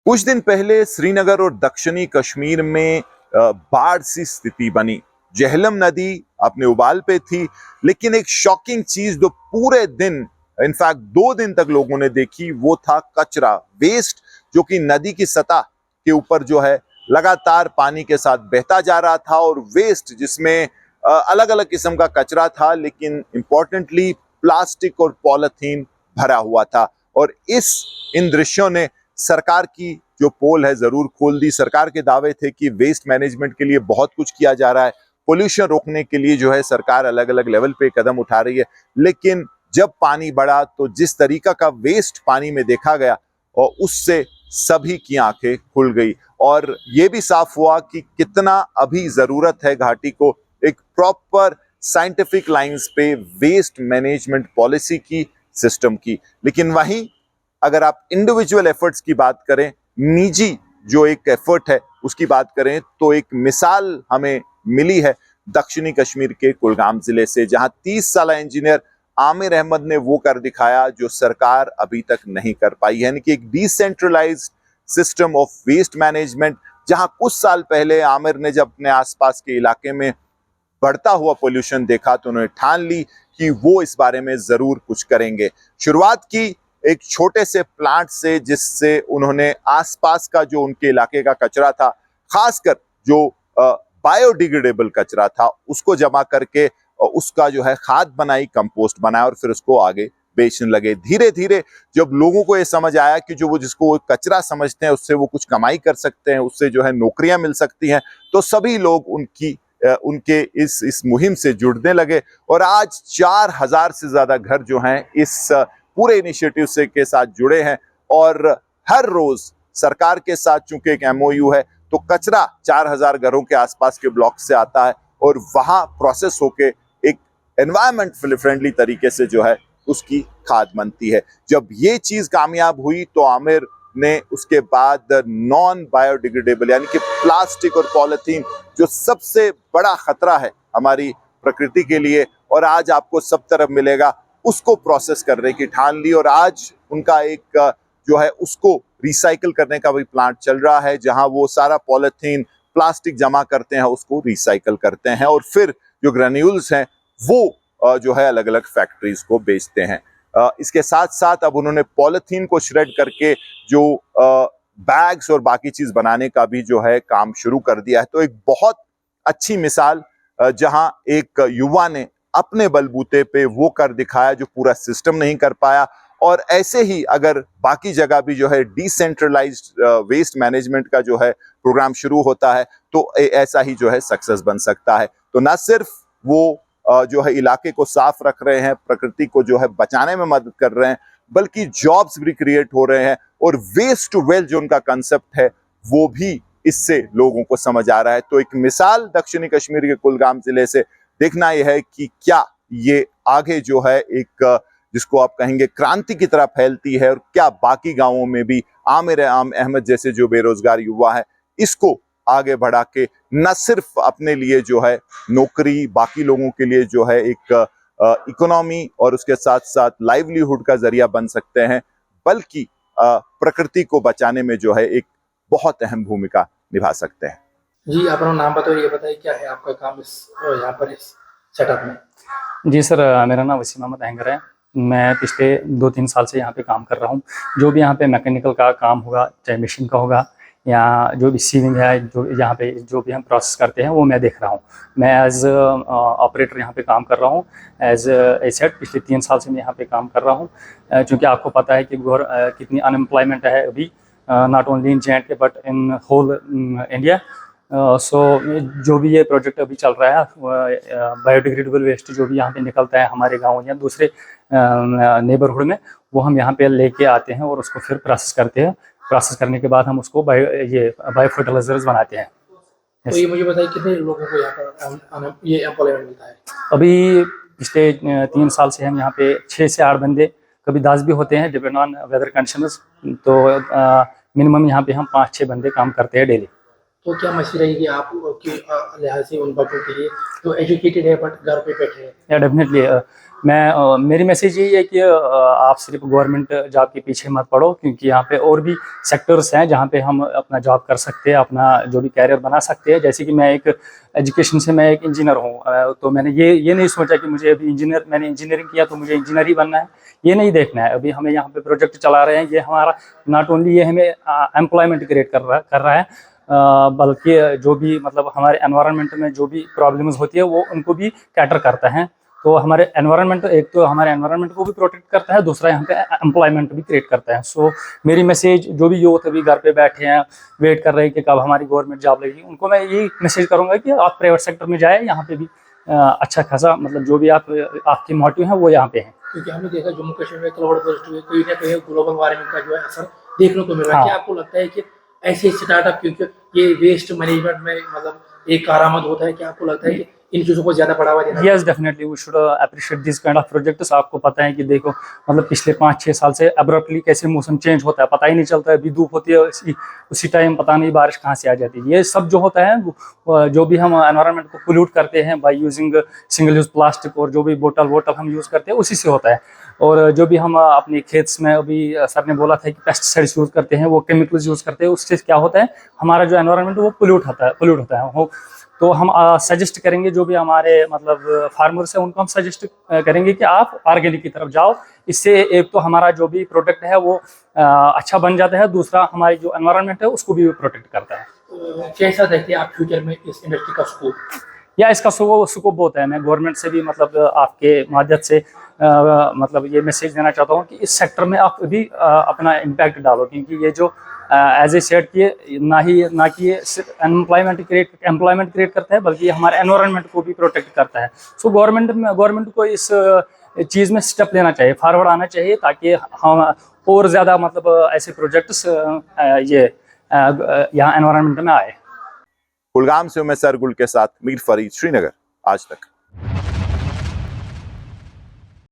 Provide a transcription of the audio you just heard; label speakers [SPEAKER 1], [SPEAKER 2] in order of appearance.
[SPEAKER 1] कुछ दिन पहले श्रीनगर और दक्षिणी कश्मीर में बाढ़ सी स्थिति बनी। झेलम नदी अपने उबाल पे थी, लेकिन एक शॉकिंग चीज जो पूरे दिन, इनफैक्ट 2 दिन तक लोगों ने देखी, वो था कचरा, वेस्ट, जो कि नदी की सतह के ऊपर जो है लगातार पानी के साथ बहता जा रहा था। और वेस्ट जिसमें अलग अलग किस्म का कचरा था, लेकिन इंपॉर्टेंटली प्लास्टिक और पॉलिथीन भरा हुआ था। और इन दृश्यों ने सरकार की जो पोल है जरूर खोल दी। सरकार के दावे थे कि वेस्ट मैनेजमेंट के लिए बहुत कुछ किया जा रहा है, पोल्यूशन रोकने के लिए जो है सरकार अलग अलग लेवल पे कदम उठा रही है। लेकिन जब पानी बढ़ा तो जिस तरीका का वेस्ट पानी में देखा गया, और उससे सभी की आंखें खुल गई। और ये भी साफ हुआ कि कितना अभी जरूरत है घाटी को एक प्रॉपर साइंटिफिक लाइंस पे वेस्ट मैनेजमेंट पॉलिसी की, सिस्टम की। लेकिन वहीं अगर आप इंडिविजुअल एफर्ट्स की बात करें, निजी जो एक एफर्ट है उसकी बात करें, तो एक मिसाल हमें मिली है दक्षिणी कश्मीर के कुलगाम जिले से, जहां 30 साल इंजीनियर आमिर अहमद ने वो कर दिखाया जो सरकार अभी तक नहीं कर पाई है। यानी कि एक decentralised system of waste management, जहां कुछ साल पहले आमिर ने जब अपने आसपास के इलाके में बढ़ता हुआ पोल्यूशन देखा तो उन्होंने ठान ली कि वो इस बारे में जरूर कुछ करेंगे। शुरुआत की एक छोटे से प्लांट से, जिससे उन्होंने आसपास का जो उनके इलाके का कचरा था, खासकर जो बायोडिग्रेडेबल कचरा था, उसको जमा करके उसका जो है खाद बनाई, कंपोस्ट बनाया, और फिर उसको आगे बेचने लगे। धीरे धीरे जब लोगों को ये समझ आया कि जो वो जिसको वो कचरा समझते हैं उससे वो कुछ कमाई कर सकते हैं, उससे जो है नौकरियां मिल सकती हैं, तो सभी लोग उनके इस मुहिम से जुड़ने लगे। और आज 4000 से ज्यादा घर जो हैं इस पूरे इनिशिएटिव से के साथ जुड़े हैं। और हर रोज सरकार के साथ चूंकि एक एमओयू है, तो कचरा 4000 घरों के आसपास के ब्लॉक से आता है और वहां प्रोसेस होके एक एनवायरमेंट फ्रेंडली तरीके से जो है उसकी खाद बनती है। जब ये चीज कामयाब हुई तो आमिर ने उसके बाद नॉन बायोडिग्रेडेबल, यानी कि प्लास्टिक और पॉलिथीन, जो सबसे बड़ा खतरा है हमारी प्रकृति के लिए और आज आपको सब तरफ मिलेगा, उसको प्रोसेस करने की ठान ली। और आज उनका एक जो है उसको रिसाइकल करने का भी प्लांट चल रहा है, जहां वो सारा पॉलिथीन, प्लास्टिक जमा करते हैं, उसको रिसाइकल करते हैं और फिर जो ग्रेन्यूल्स हैं वो जो है अलग अलग फैक्ट्रीज को बेचते हैं। इसके साथ साथ अब उन्होंने पॉलिथीन को श्रेड करके जो बैग्स और बाकी चीज बनाने का भी जो है काम शुरू कर दिया है। तो एक बहुत अच्छी मिसाल, जहां एक युवा ने अपने बलबूते पे वो कर दिखाया जो पूरा सिस्टम नहीं कर पाया। और ऐसे ही अगर बाकी जगह भी जो है डिसेंट्रलाइज्ड वेस्ट मैनेजमेंट का जो है प्रोग्राम शुरू होता है, तो ऐसा ही जो है सक्सेस बन सकता है। तो ना सिर्फ वो जो है इलाके को साफ रख रहे हैं, प्रकृति को जो है बचाने में मदद कर रहे हैं, बल्कि जॉब्स भी क्रिएट हो रहे हैं। और वेस्ट टू वेल्थ जो उनका कंसेप्ट है, वो भी इससे लोगों को समझ आ रहा है। तो एक मिसाल दक्षिणी कश्मीर के कुलगाम जिले से देखना यह है कि क्या ये आगे जो है एक जिसको आप कहेंगे क्रांति की तरह फैलती है, और क्या बाकी गांवों में भी आमिर अहमद जैसे जो बेरोजगार युवा है, इसको आगे बढ़ा के न सिर्फ अपने लिए जो है नौकरी, बाकी लोगों के लिए जो है एक इकोनॉमी और उसके साथ साथ लाइवलीहुड का जरिया बन सकते हैं, बल्कि प्रकृति को बचाने में जो है एक बहुत अहम भूमिका निभा सकते हैं।
[SPEAKER 2] जी, अपना नाम बताओ, ये बताइए क्या है आपका काम इस यहाँ पर इस सेटअप में?
[SPEAKER 3] जी सर, मेरा नाम वसीम अहमद अहंगर है। मैं पिछले 2-3 साल से यहाँ पे काम कर रहा हूँ। जो भी यहाँ पे मैकेनिकल का काम होगा, चाहे मशीन का होगा या जो भी सीविंग है, जो यहाँ पे जो भी हम प्रोसेस करते हैं वो मैं देख रहा हूँ। मैं एज ऑपरेटर यहाँ पे काम कर रहा हूँ। एज एसेट पिछले 3 साल से मैं यहाँ पे काम कर रहा हूँ। चूँकि आपको पता है कि कितनी अनएम्प्लॉयमेंट है अभी, not only in JNK but in whole India. So जो भी ये प्रोजेक्ट अभी चल रहा है, बायोडिग्रेडेबल वेस्ट जो भी यहाँ पे निकलता है हमारे गांव या दूसरे नेबरहुड में, वो हम यहाँ पे लेके आते हैं और उसको फिर प्रोसेस करते हैं। प्रोसेस करने के बाद हम उसको बायो फर्टिलाइजर्स बनाते हैं।
[SPEAKER 2] तो ये मुझे बताइए कितने लोगों को यहाँ पर ये एम्प्लॉयमेंट मिलता है?
[SPEAKER 3] अभी पिछले 3 साल से हम यहाँ पे 6 से 8 बंदे, कभी 10 भी होते हैं, डिपेंड ऑन वेदर कंडीशंस। तो मिनिमम यहाँ पे हम 5-6 बंदे काम करते हैं डेली।
[SPEAKER 2] तो क्या मैसेज रहेगी आप के लिहाज से उन बच्चों के लिए जो एजुकेटेड है बट घर पे बैठे हैं?
[SPEAKER 3] या डेफिनेटली मेरी मैसेज यही है कि आप सिर्फ गवर्नमेंट जॉब के पीछे मत पड़ो, क्योंकि यहाँ पे और भी सेक्टर्स हैं जहाँ पे हम अपना जॉब कर सकते हैं, अपना जो भी कैरियर बना सकते हैं। जैसे कि मैं एक एजुकेशन से मैं एक इंजीनियर हूँ, तो मैंने ये नहीं सोचा कि मुझे अभी मैंने इंजीनियरिंग किया तो मुझे इंजीनियर ही बनना है, ये नहीं देखना है। अभी हमें यहाँ पे प्रोजेक्ट चला रहे हैं, ये हमारा नॉट ओनली ये हमें एम्प्लॉयमेंट क्रिएट कर रहा है, बल्कि जो भी मतलब हमारे एनवायरनमेंट में जो भी प्रॉब्लम्स होती है वो उनको भी कैटर करता है। तो हमारे एनवायरनमेंट, एक तो हमारे एनवायरनमेंट को भी प्रोटेक्ट करता है, दूसरा यहाँ पे एम्प्लॉयमेंट भी क्रिएट करता है। सो मेरी मैसेज जो भी यूथ अभी घर पे बैठे हैं, वेट कर रहे हैं कि कब हमारी गवर्नमेंट जॉब लगेगी, उनको मैं यही मैसेज करूँगा कि आप प्राइवेट सेक्टर में जाए, यहाँ पे भी अच्छा खासा मतलब जो भी आपके मोटिव हैं वो यहाँ पे हैं।
[SPEAKER 2] क्योंकि हमने देखा जम्मू कश्मीर में क्लाउड बर्स्ट हुए, कहीं ना कहीं ग्लोबल वार्मिंग का जो है असर देखने को मिल रहा है।
[SPEAKER 3] हाँ।
[SPEAKER 2] क्या आपको लगता है कि ऐसे स्टार्टअप, क्योंकि ये वेस्ट मैनेजमेंट में मतलब एक कारआमद होता है, क्या आपको लगता है कि इन चीज़ों को ज़्यादा बढ़ावा देना चाहिए?
[SPEAKER 3] Yes, definitely we should appreciate this kind of projects. आपको पता है कि देखो मतलब पिछले 5-6 साल से अब्रप्टली कैसे मौसम चेंज होता है, पता ही नहीं चलता है। अभी धूप होती है, उसी टाइम पता नहीं बारिश कहाँ से आ जाती है। ये सब जो होता है जो भी हम एनवायरनमेंट को पोल्यूट करते हैं by using single use plastic और जो भी बोतल हम यूज़ करते हैं उसी से होता है। और जो भी हम अपने खेत में, अभी सर ने बोला था कि पेस्टिसाइड्स यूज़ करते हैं, वो केमिकल्स यूज़ करते हैं, उससे क्या होता है हमारा जो एनवायरनमेंट वो पोल्यूट होता है। तो हम सजेस्ट करेंगे जो भी हमारे मतलब फार्मर्स हैं उनको हम सजेस्ट करेंगे कि आप ऑर्गेनिक की तरफ जाओ। इससे एक तो हमारा जो भी प्रोडक्ट है वो अच्छा बन जाता है, दूसरा हमारी जो एनवायरनमेंट है उसको भी प्रोटेक्ट करता है।
[SPEAKER 2] कैसा देखते हैं आप फ्यूचर में इस इंडस्ट्री का स्कोप?
[SPEAKER 3] या इसका स्कोप बहुत है। मैं गवर्नमेंट से भी मतलब आपके माध्यम से मतलब ये मैसेज देना चाहता हूँ कि इस सेक्टर में आप भी अपना इम्पैक्ट डालो, क्योंकि ये जो एज ए सेड किए ना कि ये सिर्फ एम्प्लॉयमेंट क्रिएट करता है, बल्कि ये हमारे एनवायरनमेंट को भी प्रोटेक्ट करता है। सो गवर्नमेंट को इस चीज़ में स्टेप लेना चाहिए, फॉरवर्ड आना चाहिए, ताकि हम और ज़्यादा मतलब ऐसे प्रोजेक्ट्स ये यहाँ एनवायरनमेंट में आए।
[SPEAKER 1] कुलगाम से उमेश सरगुल के साथ मीर फरीद, श्रीनगर, आज तक।